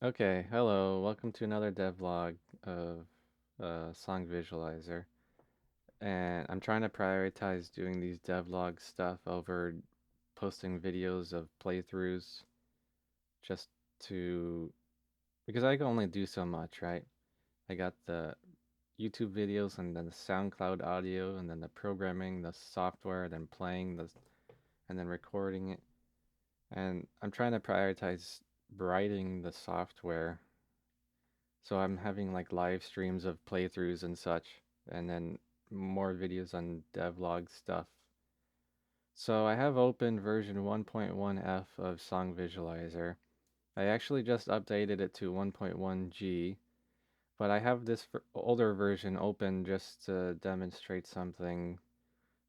Okay, hello. Welcome to another devlog of SongVisualizer. And I'm trying to prioritize doing these devlog stuff over posting videos of playthroughs just to because I can only do so much, right? I got the YouTube videos and then the SoundCloud audio and then the programming, the software, then playing the and then recording it. And I'm trying to prioritize writing the software. So I'm having like live streams of playthroughs and such, and then more videos on devlog stuff. So I have open version 1.1F of SongVisualizer. I actually just updated it to 1.1G, but I have this older version open just to demonstrate something.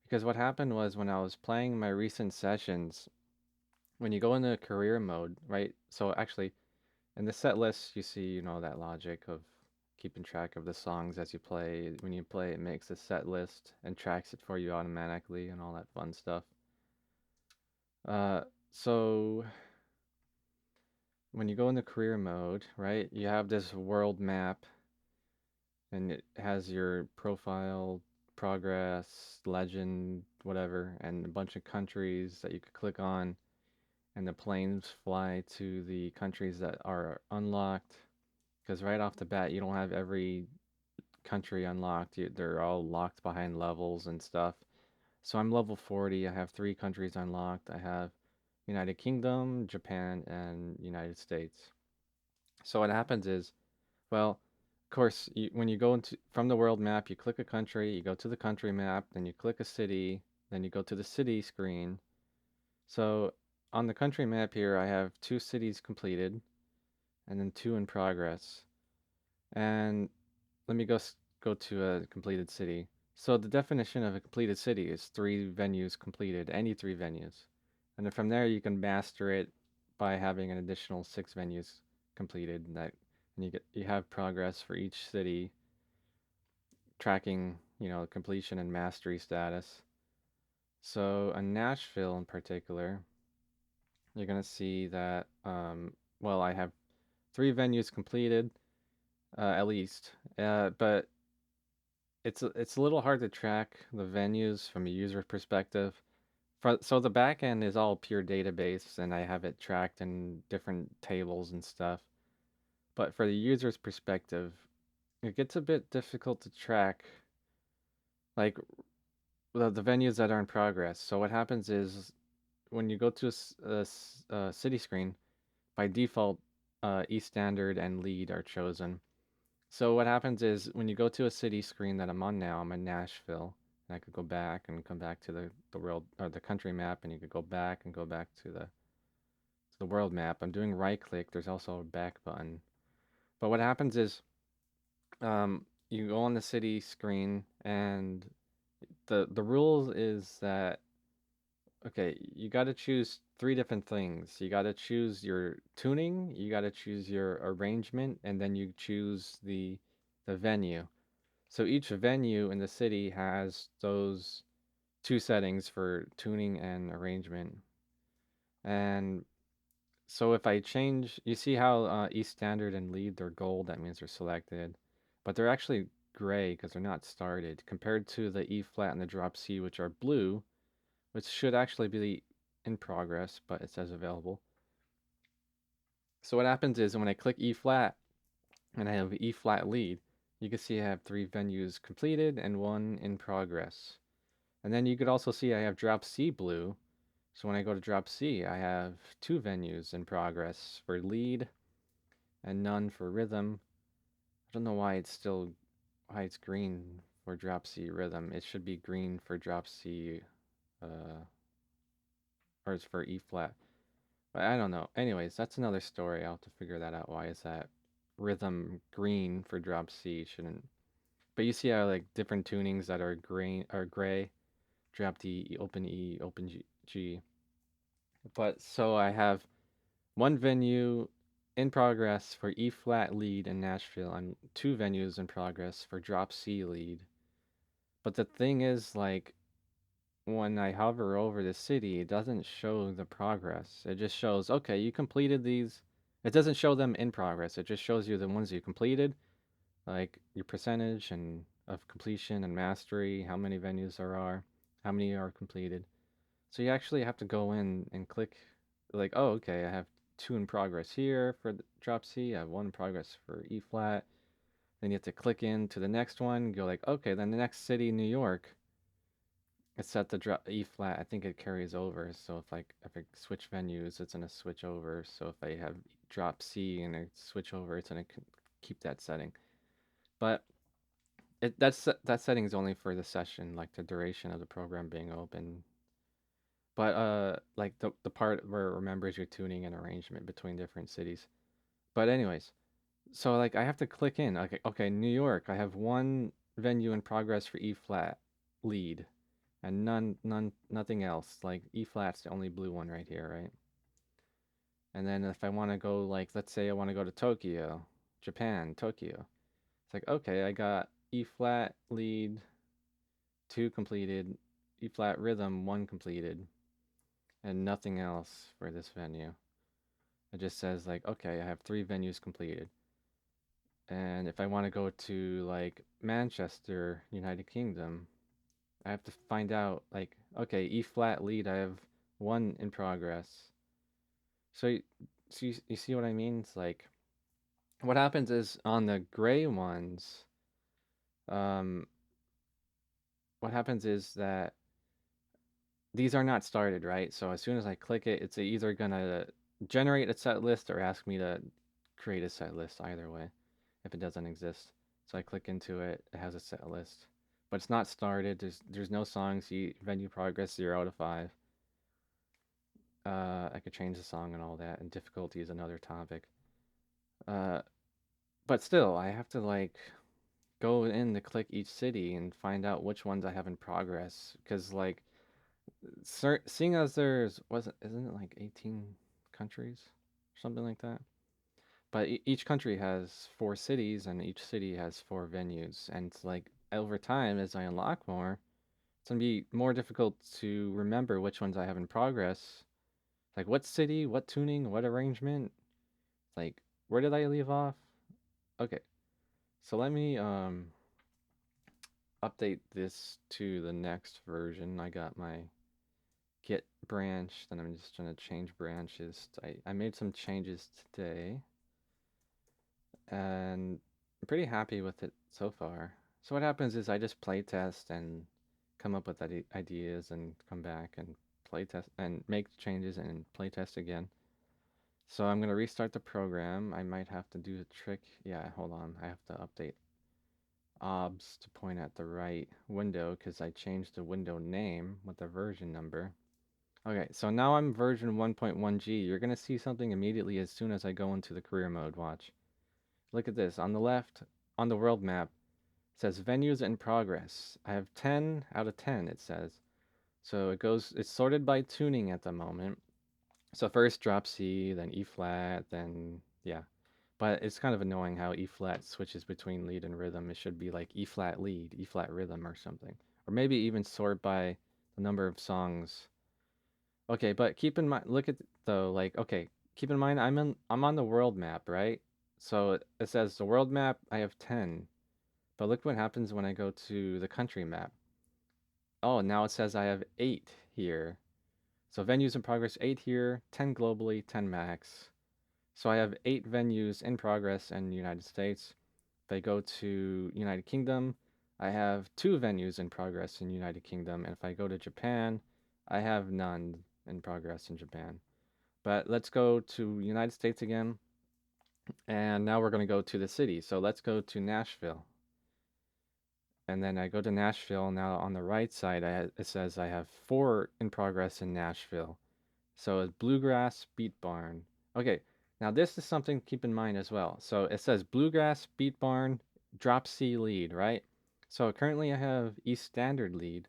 Because what happened was when I was playing my recent sessions, when you go into career mode, right? So actually, in the set list, you see, that logic of keeping track of the songs as you play. When you play, it makes a set list and tracks it for you automatically and all that fun stuff. Uh, so when you go into career mode, right, you have this world map and it has your profile, progress, legend, whatever, and a bunch of countries that you could click on, and the planes fly to the countries that are unlocked. Because right off the bat, you don't have every country unlocked. They're all locked behind levels and stuff. So I'm level 40. I have three countries unlocked. I have United Kingdom, Japan, and United States. So what happens is, well, of course, when you go into from the world map, you click a country, you go to the country map, then you click a city, then you go to the city screen. So on the country map here, I have two cities completed and then two in progress. And let me go to a completed city. So the definition of a completed city is three venues completed, any three venues. And then from there you can master it by having an additional six venues completed and you have progress for each city tracking, completion and mastery status. So in Nashville in particular, you're gonna see that well, I have three venues completed, at least. But it's a little hard to track the venues from a user perspective. So the back end is all pure database, and I have it tracked in different tables and stuff. But for the user's perspective, it gets a bit difficult to track, like the venues that are in progress. So what happens is when you go to a city screen, by default, E standard and lead are chosen. So what happens is when you go to a city screen that I'm on now, I'm in Nashville, and I could go back and come back to the world or the country map, and you could go back and go back to the world map. I'm doing right click. There's also a back button. But what happens is you go on the city screen, and the rules is that okay, you got to choose three different things. You got to choose your tuning, you got to choose your arrangement, and then you choose the venue. So each venue in the city has those two settings for tuning and arrangement. And so if I change, you see how E standard and lead, they're gold, that means they're selected. But they're actually gray because they're not started, compared to the E flat and the drop C, which are blue, which should actually be in progress, but it says available. So what happens is when I click E flat and I have E flat lead, you can see I have three venues completed and one in progress. And then you could also see I have drop C blue. So when I go to drop C, I have two venues in progress for lead and none for rhythm. I don't know why it's green for drop C rhythm. It should be green for drop C, uh, or it's for E flat. But I don't know. Anyways, that's another story. I'll have to figure that out. Why is that rhythm green for drop C shouldn't? But you see how like different tunings that are green are gray, drop D, open G. But so I have one venue in progress for E flat lead in Nashville and two venues in progress for drop C lead. But the thing is, like, when I hover over the city, it doesn't show the progress. It just shows, okay, you completed these. It doesn't show them in progress. It just shows you the ones you completed, like your percentage and of completion and mastery, how many venues there are, how many are completed. So you actually have to go in and click, like, oh, okay, I have two in progress here for the drop C. I have one in progress for E flat. Then you have to click into the next one. Go like, okay, then the next city, New York, it's set to drop E flat. I think it carries over. So if I switch venues, it's gonna switch over. So if I have drop C and I switch over, it's gonna keep that setting. But that setting is only for the session, like the duration of the program being open. But like the part where it remembers your tuning and arrangement between different cities. But anyways, so like I have to click in. Okay, New York. I have one venue in progress for E flat lead, and nothing else. Like E flat's the only blue one right here, right? And then if I want to go, like, let's say I want to go to Tokyo, Japan, Tokyo. It's like, okay, I got E flat lead, two completed, E flat rhythm, one completed, and nothing else for this venue. It just says like, okay, I have three venues completed. And if I want to go to like Manchester, United Kingdom, I have to find out like, okay, E flat lead, I have one in progress. So, you see what I mean? It's like what happens is on the gray ones, um, what happens is that these are not started, right? So as soon as I click it, it's either gonna generate a set list or ask me to create a set list either way if it doesn't exist. So I click into it, it has a set list. But it's not started. There's no songs. Venue progress 0 out of 5. I could change the song and all that, and difficulty is another topic. Uh, but still, I have to like go in to click each city and find out which ones I have in progress. Because like, seeing as there's wasn't isn't it like 18 countries, something like that. But each country has 4 cities, and each city has 4 venues. And it's like over time, as I unlock more, it's gonna be more difficult to remember which ones I have in progress. Like what city, what tuning, what arrangement. Like where did I leave off? Okay, so let me update this to the next version. I got my Git branch. Then I'm just gonna change branches. I made some changes today, and I'm pretty happy with it so far. So what happens is I just play test and come up with ideas and come back and play test and make changes and play test again. So I'm gonna restart the program. I might have to do a trick. Yeah, hold on. I have to update obs to point at the right window because I changed the window name with the version number. Okay, so now I'm version 1.1G. You're gonna see something immediately as soon as I go into the career mode. Watch. Look at this. On the left, on the world map, it says venues in progress. I have 10 out of 10, it says. So it's sorted by tuning at the moment. So first drop C, then E flat, then, yeah. But it's kind of annoying how E flat switches between lead and rhythm. It should be like E flat lead, E flat rhythm or something. Or maybe even sort by the number of songs. Okay, but keep in mind, look at though, like, okay, keep in mind I'm on the world map, right? So it says the world map I have 10, but look what happens when I go to the country map. Oh, now it says I have 8 here. So venues in progress 8 here, 10 globally, 10 max. So I have 8 venues in progress in the United States. If I go to United Kingdom, I have 2 venues in progress in United Kingdom, and if I go to Japan, I have none in progress in Japan. But let's go to United States again. And now we're going to go to the city. So let's go to Nashville. And then I go to Nashville. Now on the right side, it says I have 4 in progress in Nashville. So it's Bluegrass Beat Barn. Okay, now this is something to keep in mind as well. So it says Bluegrass Beat Barn, Drop C lead, right? So currently I have East Standard lead.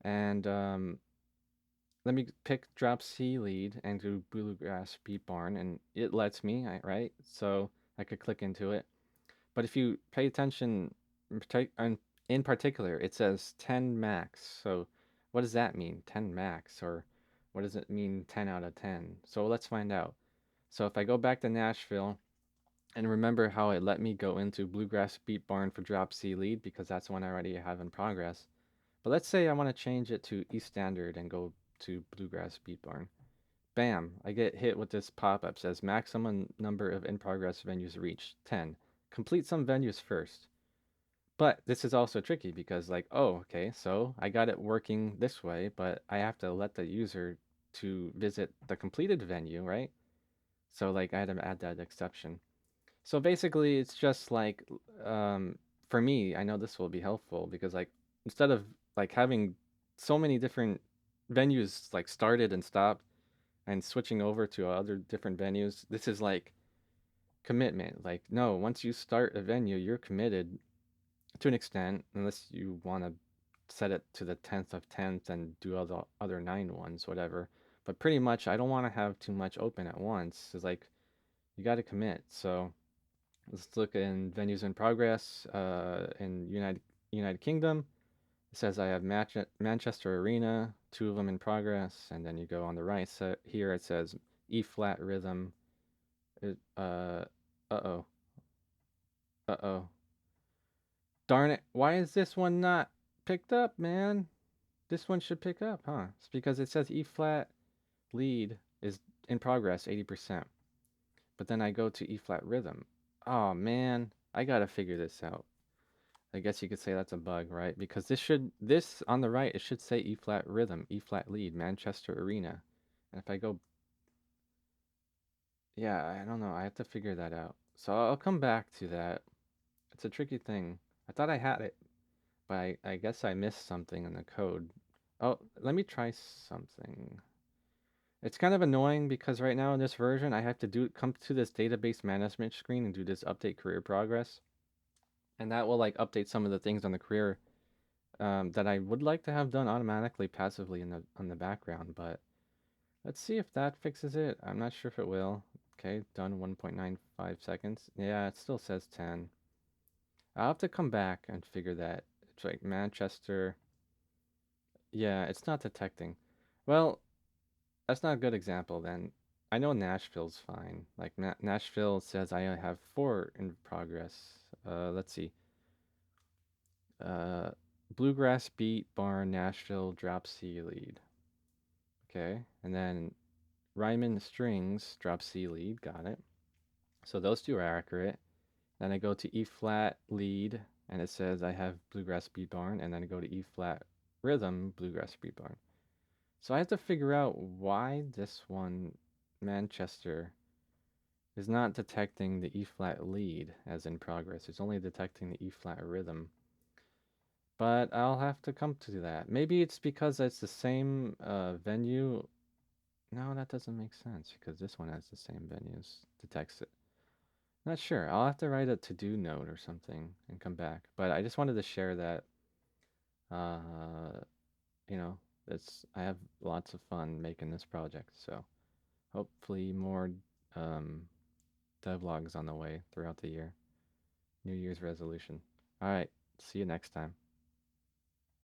And let me pick drop C lead and do Bluegrass Beat Barn, and it lets me, right? So I could click into it. But if you pay attention, in particular, it says 10 max. So what does that mean, 10 max? Or what does it mean, 10 out of 10? So let's find out. So if I go back to Nashville and remember how it let me go into Bluegrass Beat Barn for drop C lead because that's one I already have in progress. But let's say I want to change it to E standard and go to Bluegrass Beat Barn. Bam, I get hit with this pop-up says maximum number of in progress venues reached 10. Complete some venues first. But this is also tricky because like, oh, okay, so I got it working this way, but I have to let the user to visit the completed venue, right? So like I had to add that exception. So basically it's just like um for me, I know this will be helpful because like instead of like having so many different venues like started and stopped and switching over to other different venues, this is like commitment. Like no, once you start a venue, you're committed to an extent, unless you want to set it to the 10th of 10th and do all the other 9 ones, whatever. But pretty much, I don't want to have too much open at once. It's like you got to commit. So let's look in venues in progress. In United Kingdom, it says I have Manchester Arena, 2 of them in progress, and then you go on the right. So here it says E flat rhythm. It, oh, uh oh. Darn it! Why is this one not picked up, man? This one should pick up, huh? It's because it says E flat lead is in progress 80%. But then I go to E flat rhythm. Oh man, I gotta figure this out. I guess you could say that's a bug, right? Because this on the right, it should say E flat rhythm, E flat lead, Manchester Arena. And if I go, yeah, I don't know. I have to figure that out. So I'll come back to that. It's a tricky thing. I thought I had it, but I guess I missed something in the code. Oh, let me try something. It's kind of annoying because right now in this version, I have to come to this database management screen and do this update career progress. And that will like update some of the things on the career that I would like to have done automatically passively in the on the background. But let's see if that fixes it. I'm not sure if it will. Okay, done 1.95 seconds. Yeah, it still says 10. I'll have to come back and figure that. It's like Manchester. Yeah, it's not detecting. Well, that's not a good example then. I know Nashville's fine. Like Nashville says I have 4 in progress. Let's see. Uh, Bluegrass Beat Barn Nashville Drop C lead. Okay, and then Ryman Strings Drop C lead. Got it. So those 2 are accurate. Then I go to E flat lead, and it says I have Bluegrass Beat Barn, and then I go to E flat rhythm Bluegrass Beat Barn. So I have to figure out why this one Manchester is not detecting the E flat lead as in progress. It's only detecting the E flat rhythm. But I'll have to come to that. Maybe it's because it's the same venue. No, that doesn't make sense because this one has the same venues. Detects it. Not sure. I'll have to write a to-do note or something and come back. But I just wanted to share that. Uh, you know, it's I have lots of fun making this project. So hopefully more um, devlogs on the way throughout the year. New Year's resolution. All right. See you next time.